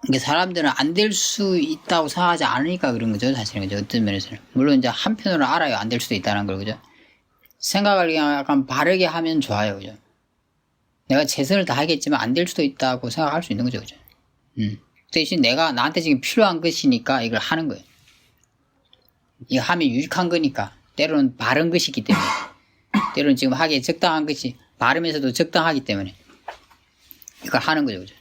그러니까 사람들은 안 될 수 있다고 생각하지 않으니까 그런 거죠, 사실은. 그죠? 어떤 면에서는. 물론 이제 한편으로 알아요. 안 될 수도 있다는 걸, 그죠? 생각을 그냥 약간 바르게 하면 좋아요, 그죠? 내가 최선을 다하겠지만 안 될 수도 있다고 생각할 수 있는 거죠, 그죠? 대신 내가 나한테 지금 필요한 것이니까 이걸 하는 거예요. 이거 하면 유익한 거니까. 때로는 바른 것이기 때문에. 때로는 지금 하기에 적당한 것이 바르면서도 적당하기 때문에 이걸 하는 거죠, 그죠?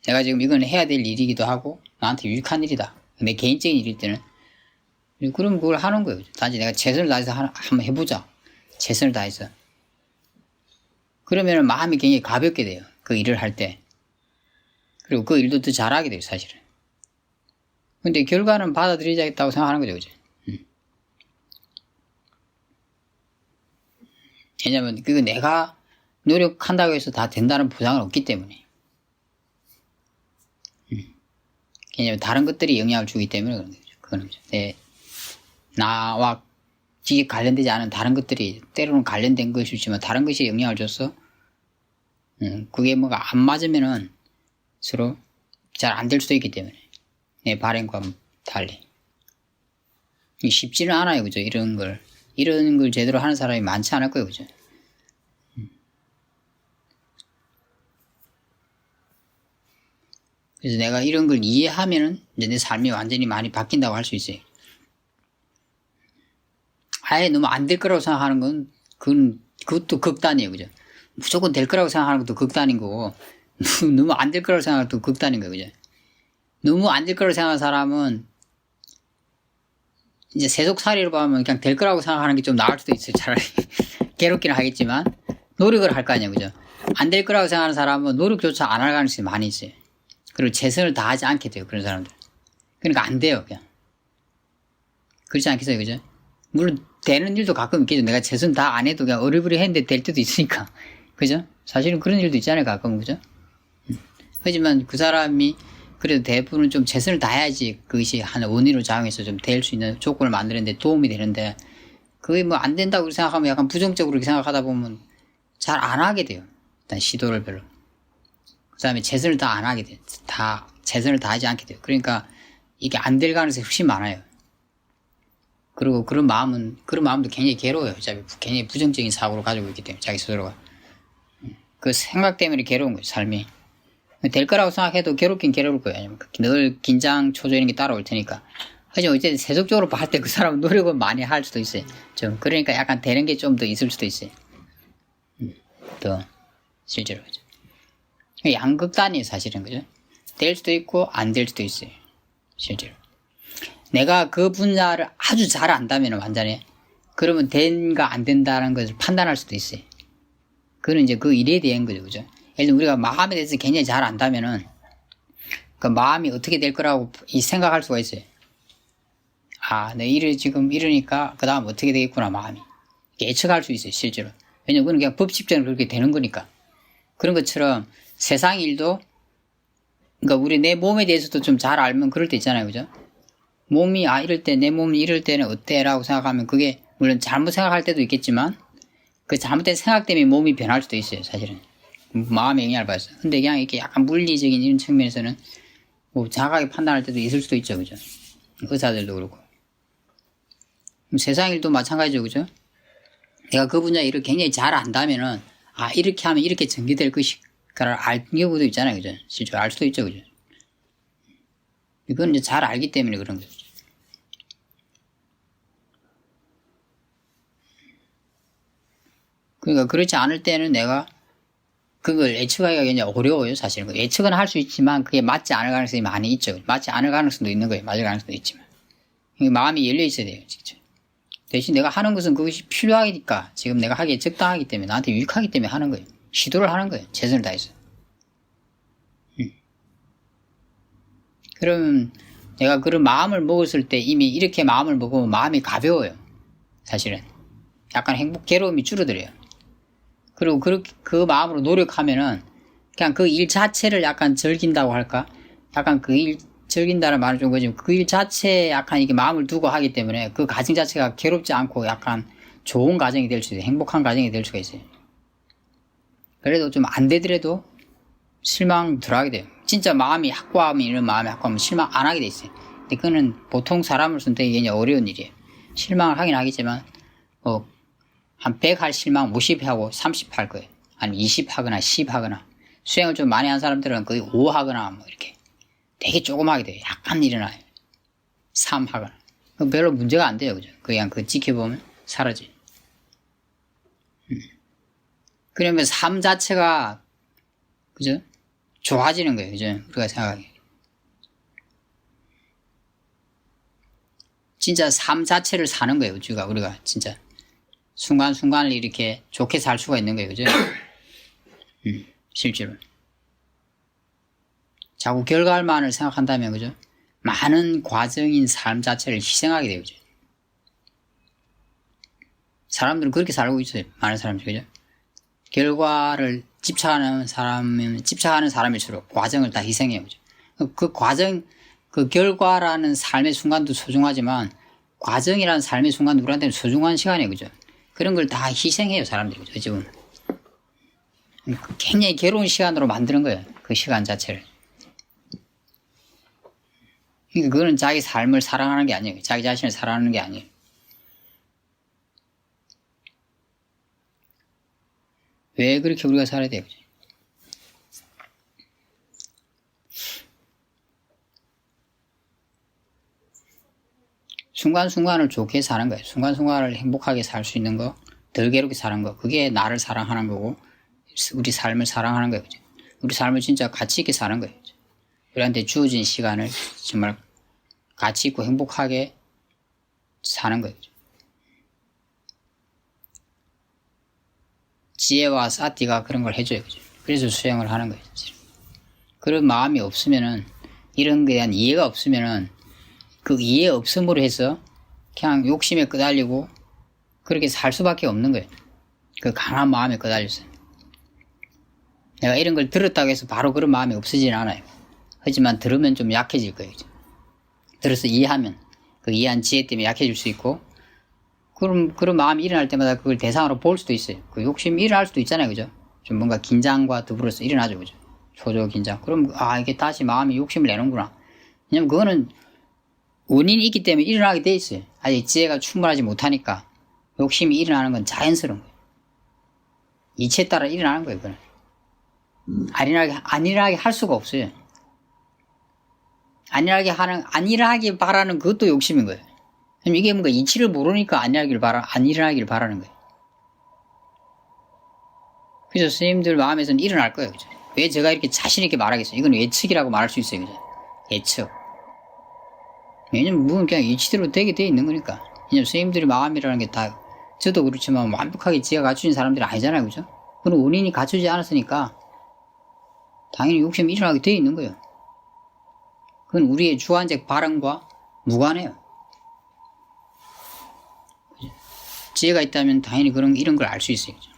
내가 지금 이건 해야 될 일이기도 하고 나한테 유익한 일이다. 내 개인적인 일일 때는 그럼 그걸 하는 거예요. 단지 내가 최선을 다해서 한번 해보자. 최선을 다해서. 그러면 마음이 굉장히 가볍게 돼요. 그 일을 할 때. 그리고 그 일도 더 잘하게 돼요, 사실은. 근데 결과는 받아들이자겠다고 생각하는 거죠, 그죠? 왜냐면 그거 내가 노력한다고 해서 다 된다는 보장은 없기 때문에. 왜냐면 다른 것들이 영향을 주기 때문에 그런 거죠. 그거는 나와 직접 관련되지 않은 다른 것들이 때로는 관련된 것이지만 다른 것이 영향을 줘서 그게 뭐가 안 맞으면은 서로 잘 안 될 수도 있기 때문에 내 바람과 달리 쉽지는 않아요, 그죠? 이런 걸 제대로 하는 사람이 많지 않을 거예요, 그죠? 그래서 내가 이런 걸 이해하면은 이제 내 삶이 완전히 많이 바뀐다고 할 수 있어요. 아예 너무 안 될 거라고 생각하는 건 그것도 극단이에요, 그죠? 무조건 될 거라고 생각하는 것도 극단인 거고 너무 안 될 거라고 생각하는 것도 극단인 거예요, 그죠? 너무 안 될 거라고 생각하는 사람은 이제 세속살이로 보면 그냥 될 거라고 생각하는 게 좀 나을 수도 있어요. 차라리 괴롭기는 하겠지만 노력을 할 거 아니에요, 그죠? 안 될 거라고 생각하는 사람은 노력조차 안 할 가능성이 많이 있어요. 그리고 최선을 다하지 않게 돼요, 그런 사람들. 그러니까 안 돼요, 그냥. 그렇지 않겠어요, 그죠? 물론 되는 일도 가끔 있겠죠. 내가 최선 다 안 해도 그냥 어리버리 했는데 될 때도 있으니까, 그죠? 사실은 그런 일도 있잖아요, 가끔, 그죠? 하지만 그 사람이 그래도 대부분은 좀 최선을 다해야지 그것이 한 원인으로 작용해서 좀 될 수 있는 조건을 만드는데 도움이 되는데, 그게 뭐 안 된다고 생각하면 약간 부정적으로 생각하다 보면 잘 안 하게 돼요. 일단 시도를 별로. 그 다음에 최선을 다 안 하게 돼요. 최선을 다하지 않게 돼요. 그러니까 이게 안 될 가능성이 훨씬 많아요. 그리고 그런 마음도 굉장히 괴로워요. 어차피 굉장히 부정적인 사고를 가지고 있기 때문에, 자기 스스로가. 그 생각 때문에 괴로운 거죠, 삶이. 될 거라고 생각해도 괴롭긴 괴로울 거예요. 늘 긴장, 초조 이런 게 따라올 테니까. 하지만 이제 세속적으로 봤을 때 그 사람은 노력을 많이 할 수도 있어요. 좀, 그러니까 약간 되는 게 좀 더 있을 수도 있어요. 더, 실제로. 그죠. 양극단이에요, 사실은. 그죠? 될 수도 있고, 안 될 수도 있어요. 실제로. 내가 그 분야를 아주 잘 안다면 완전히, 그러면 된가 안 된다는 것을 판단할 수도 있어요. 그건 이제 그 일에 대한 거죠, 그죠? 예를 들면 우리가 마음에 대해서 굉장히 잘 안다면은, 그 마음이 어떻게 될 거라고 생각할 수가 있어요. 아, 내 일을 지금 이러니까 그 다음 어떻게 되겠구나, 마음이. 예측할 수 있어요, 실제로. 왜냐면 그건 그냥 법칙적으로 그렇게 되는 거니까. 그런 것처럼 세상 일도, 그러니까 우리 내 몸에 대해서도 좀 잘 알면 그럴 때 있잖아요, 그죠? 몸이, 이럴 때, 내 몸이 이럴 때는 어때? 라고 생각하면 그게, 물론 잘못 생각할 때도 있겠지만, 그 잘못된 생각 때문에 몸이 변할 수도 있어요, 사실은. 마음에 영향을 받았어요. 근데 그냥 이렇게 약간 물리적인 이런 측면에서는 뭐 정확하게 판단할 때도 있을 수도 있죠, 그죠? 의사들도 그렇고. 세상 일도 마찬가지죠, 그죠? 내가 그 분야 일을 굉장히 잘 안다면은, 이렇게 하면 이렇게 전개될 것이라를 알 경우도 있잖아요, 그죠? 실제로 알 수도 있죠, 그죠? 이건 이제 잘 알기 때문에 그런 거죠. 그러니까 그렇지 않을 때는 내가 그걸 예측하기가 굉장히 어려워요, 사실은. 예측은 할 수 있지만 그게 맞지 않을 가능성이 많이 있죠. 맞지 않을 가능성도 있는 거예요. 맞을 가능성도 있지만. 마음이 열려 있어야 돼요, 진짜. 대신 내가 하는 것은 그것이 필요하니까, 지금 내가 하기에 적당하기 때문에, 나한테 유익하기 때문에 하는 거예요. 시도를 하는 거예요. 최선을 다해서. 그러면 내가 그런 마음을 먹었을 때 이미 이렇게 마음을 먹으면 마음이 가벼워요. 사실은. 약간 괴로움이 줄어들어요. 그리고 그 마음으로 노력하면은 그냥 그 일 자체를 약간 즐긴다고 할까? 약간 그 일 즐긴다는 말은 좀 거지만 그 일 자체에 약간 이게 마음을 두고 하기 때문에 그 과정 자체가 괴롭지 않고 약간 좋은 과정이 될 수 있어요. 행복한 과정이 될 수가 있어요. 그래도 좀 안 되더라도 실망 덜 하게 돼요. 진짜 마음이 확고함이 이런 마음이 확고하면 실망 안 하게 돼 있어요. 근데 그거는 보통 사람으로서는 되게 굉장히 어려운 일이에요. 실망을 하긴 하겠지만 한 100 할 실망 50 하고 30 할 거예요. 아니면 20 하거나 10 하거나. 수행을 좀 많이 한 사람들은 거의 5 하거나 뭐 이렇게 되게 조그맣게 돼요. 약간 일어나요. 3 하거나. 별로 문제가 안 돼요. 그죠? 그냥 지켜보면 사라져요. 그러면 삶 자체가, 그죠? 좋아지는 거예요. 그죠? 우리가 생각하기에. 진짜 삶 자체를 사는 거예요. 우리가 진짜. 순간순간을 이렇게 좋게 살 수가 있는 거예요. 그죠? 실제로. 자꾸 결과만을 생각한다면, 그죠? 많은 과정인 삶 자체를 희생하게 돼요. 그죠? 사람들은 그렇게 살고 있어요. 많은 사람들이. 그죠? 결과를 집착하는 사람일수록 과정을 다 희생해요. 그죠? 그 과정, 그 결과라는 삶의 순간도 소중하지만 과정이라는 삶의 순간 누구한테는 소중한 시간이에요. 그죠? 그런 걸 다 희생해요. 사람들이. 그죠? 지금. 굉장히 괴로운 시간으로 만드는 거예요. 그 시간 자체를. 그러니까 그거는 자기 삶을 사랑하는 게 아니에요. 자기 자신을 사랑하는 게 아니에요. 왜 그렇게 우리가 살아야 돼요? 순간순간을 좋게 사는 거예요. 순간순간을 행복하게 살 수 있는 거, 덜 괴롭게 사는 거. 그게 나를 사랑하는 거고, 우리 삶을 사랑하는 거예요. 우리 삶을 진짜 가치 있게 사는 거예요. 우리한테 주어진 시간을 정말 가치 있고 행복하게 사는 거예요. 지혜와 사티가 그런 걸 해줘요. 그래서 수행을 하는 거예요. 그런 마음이 없으면은, 이런 거에 대한 이해가 없으면은, 그 이해 없음으로 해서 그냥 욕심에 끄달리고 그렇게 살 수밖에 없는 거예요. 그 강한 마음에 끄달려서. 내가 이런 걸 들었다고 해서 바로 그런 마음이 없어지진 않아요. 하지만 들으면 좀 약해질 거예요. 들어서 이해하면 그 이해한 지혜 때문에 약해질 수 있고, 그런 마음이 일어날 때마다 그걸 대상으로 볼 수도 있어요. 그 욕심이 일어날 수도 있잖아요. 그죠? 좀 뭔가 긴장과 더불어서 일어나죠. 그죠? 초조 긴장. 그럼, 이게 다시 마음이 욕심을 내는구나. 왜냐면 그거는 원인이 있기 때문에 일어나게 돼 있어요. 아직 지혜가 충분하지 못하니까 욕심이 일어나는 건 자연스러운 거예요. 이치에 따라 일어나는 거예요. 그건. 안 일어나게 할 수가 없어요. 안 일어나길 바라는 그것도 욕심인 거예요. 그럼 이게 뭔가 이치를 모르니까 안 일어나길 바라는 거예요. 그래서 스님들 마음에서는 일어날 거예요. 그죠? 왜 제가 이렇게 자신있게 말하겠어요? 이건 예측이라고 말할 수 있어요. 그죠? 예측. 왜냐면 그냥 이치대로 되게 돼 있는 거니까. 왜냐면 스님들의 마음이라는 게 다, 저도 그렇지만 완벽하게 지혜가 갖춰진 사람들이 아니잖아요. 그죠? 그런 원인이 갖추지 않았으니까 당연히 욕심이 일어나게 돼 있는 거예요. 그건 우리의 주관적 발언과 무관해요. 그죠? 지혜가 있다면 당연히 이런 걸 알 수 있어요. 그죠?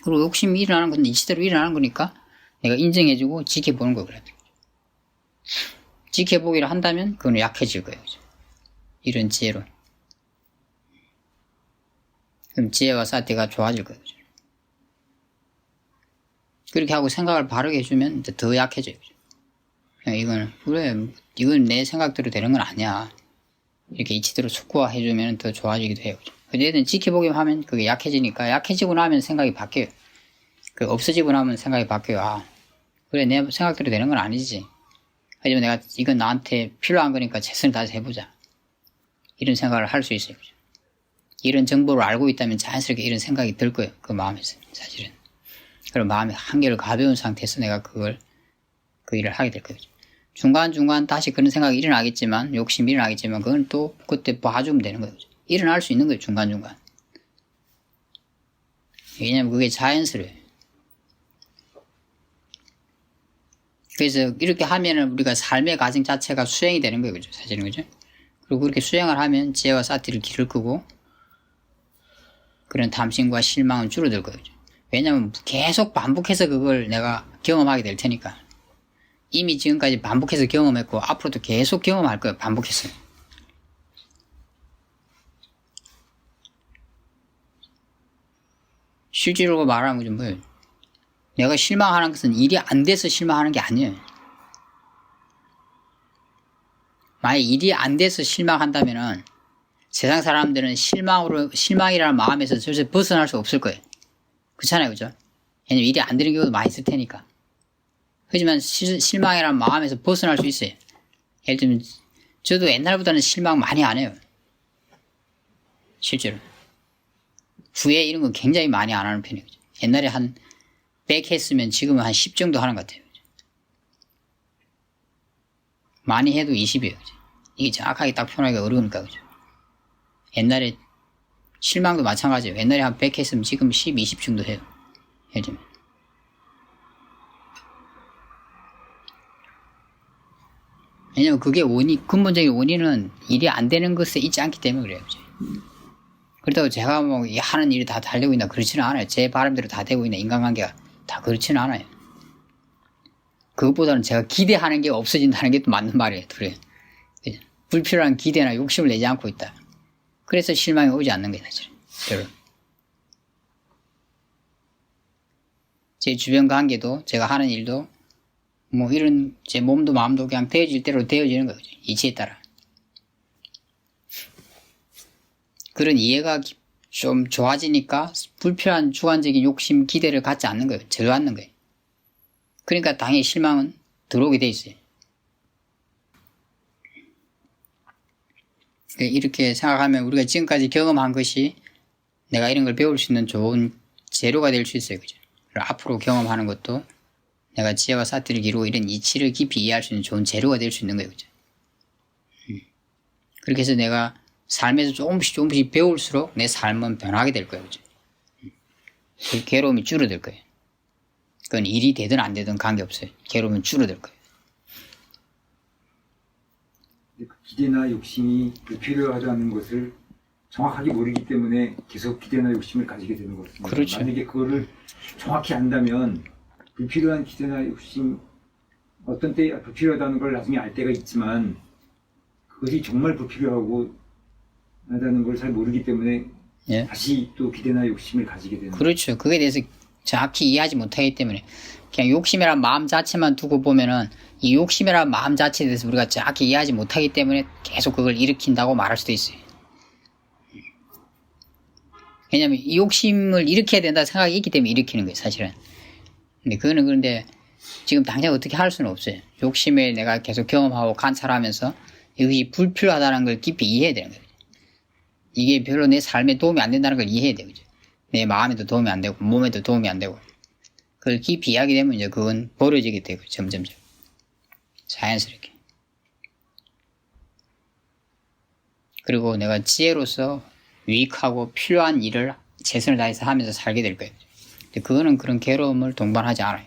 그리고 욕심이 일어나는 건 이치대로 일어나는 거니까 내가 인정해주고 지켜보는 거예요. 지켜보기를 한다면 그건 약해질 거예요. 그죠? 이런 지혜로. 그럼 지혜와 사티가 좋아질 거예요. 그죠? 그렇게 하고 생각을 바르게 해주면 더 약해져요. 그죠? 이건 내 생각대로 되는 건 아니야. 이렇게 이치대로 숙고화 해주면 더 좋아지기도 해요. 그죠? 어쨌든 지켜보기만 하면 그게 약해지니까, 약해지고 나면 생각이 바뀌어요. 없어지고 나면 생각이 바뀌어요. 그래, 내 생각대로 되는 건 아니지. 하지만 내가 이건 나한테 필요한 거니까 최선을 다해서 해보자. 이런 생각을 할 수 있어요. 그죠? 이런 정보를 알고 있다면 자연스럽게 이런 생각이 들 거예요. 그 마음에서, 사실은. 그럼 마음이 한결 가벼운 상태에서 내가 그 일을 하게 될 거예요. 중간중간 다시 그런 생각이 일어나겠지만, 욕심이 일어나겠지만, 그건 또 그때 봐주면 되는 거예요. 일어날 수 있는 거예요. 중간중간. 왜냐면 그게 자연스러워요. 그래서 이렇게 하면은 우리가 삶의 과정 자체가 수행이 되는 거예요. 그죠? 사실은. 그죠? 그리고 그렇게 수행을 하면 지혜와 사티를 길을 끄고 그런 탐심과 실망은 줄어들 거예요. 왜냐면 계속 반복해서 그걸 내가 경험하게 될 테니까. 이미 지금까지 반복해서 경험했고 앞으로도 계속 경험할 거예요. 반복해서. 실제로 말하는 거죠. 뭐예요? 내가 실망하는 것은 일이 안 돼서 실망하는 게 아니에요. 만약 일이 안 돼서 실망한다면은 세상 사람들은 실망이라는 마음에서 절대 벗어날 수 없을 거예요. 그렇잖아요, 그죠? 왜냐면 일이 안 되는 경우도 많이 있을 테니까. 하지만 실망이라는 마음에서 벗어날 수 있어요. 예를 들면 저도 옛날보다는 실망 많이 안 해요. 실제로. 후회 이런 거 굉장히 많이 안 하는 편이에요. 옛날에 한 100 했으면 지금은 한 10 정도 하는 것 같아요. 많이 해도 20이에요. 이게 정확하게 딱 표현하기가 어려우니까, 그죠? 옛날에 실망도 마찬가지예요. 옛날에 한 100 했으면 지금 10, 20 정도 해요. 예를 들면. 왜냐면 그게 근본적인 원인은 일이 안 되는 것에 있지 않기 때문에 그래요. 그죠? 그렇다고 제가 뭐 하는 일이 다 잘 되고 있나 그렇지는 않아요. 제 바람대로 다 되고 있나 인간관계가 다 그렇지는 않아요. 그것보다는 제가 기대하는 게 없어진다는 게 또 맞는 말이에요. 그래요. 불필요한 기대나 욕심을 내지 않고 있다. 그래서 실망이 오지 않는 거예요. 사실은. 여러분. 제 주변 관계도 제가 하는 일도 뭐 이런 제 몸도 마음도 그냥 되어질 대로 되어지는 거죠. 이치에 따라. 그런 이해가 좀 좋아지니까 불필요한 주관적인 욕심, 기대를 갖지 않는 거예요. 제어하는 거예요. 그러니까 당연히 실망은 들어오게 돼 있어요. 이렇게 생각하면 우리가 지금까지 경험한 것이 내가 이런 걸 배울 수 있는 좋은 재료가 될 수 있어요. 그죠? 그리고 앞으로 경험하는 것도 내가 지혜와 사티를 기르고 이런 이치를 깊이 이해할 수 있는 좋은 재료가 될 수 있는 거예요. 그죠? 그렇게 해서 내가 삶에서 조금씩 배울수록 내 삶은 변하게 될 거예요. 그죠? 그 괴로움이 줄어들 거예요. 그건 일이 되든 안 되든 관계없어요. 괴로움은 줄어들 거예요. 기대나 욕심이 불필요하다는 것을 정확하게 모르기 때문에 계속 기대나 욕심을 가지게 되는 거거든요. 그렇죠. 만약에 그거를 정확히 안다면 불필요한 기대나 욕심 어떤 때 불필요하다는 걸 나중에 알 때가 있지만 그것이 정말 불필요하고 하다는 걸 잘 모르기 때문에 예? 다시 또 기대나 욕심을 가지게 되는 그렇죠. 그거에 대해서 정확히 이해하지 못하기 때문에 그냥 욕심이란 마음 자체만 두고 보면은 이 욕심이란 마음 자체에 대해서 우리가 정확히 이해하지 못하기 때문에 계속 그걸 일으킨다고 말할 수도 있어요. 왜냐면 이 욕심을 일으켜야 된다 생각이 있기 때문에 일으키는 거예요, 사실은. 근데 그런데 지금 당장 어떻게 할 수는 없어요. 욕심에 내가 계속 경험하고 관찰하면서 이것이 불필요하다는 걸 깊이 이해해야 되는 거예요. 이게 별로 내 삶에 도움이 안 된다는 걸 이해해야 돼요. 내 마음에도 도움이 안 되고 몸에도 도움이 안 되고 그걸 깊이 이해하게 되면 이제 그건 버려지게 되고 점점 자연스럽게. 그리고 내가 지혜로서 유익하고 필요한 일을 최선을 다해서 하면서 살게 될 거예요. 근데 그거는 그런 괴로움을 동반하지 않아요.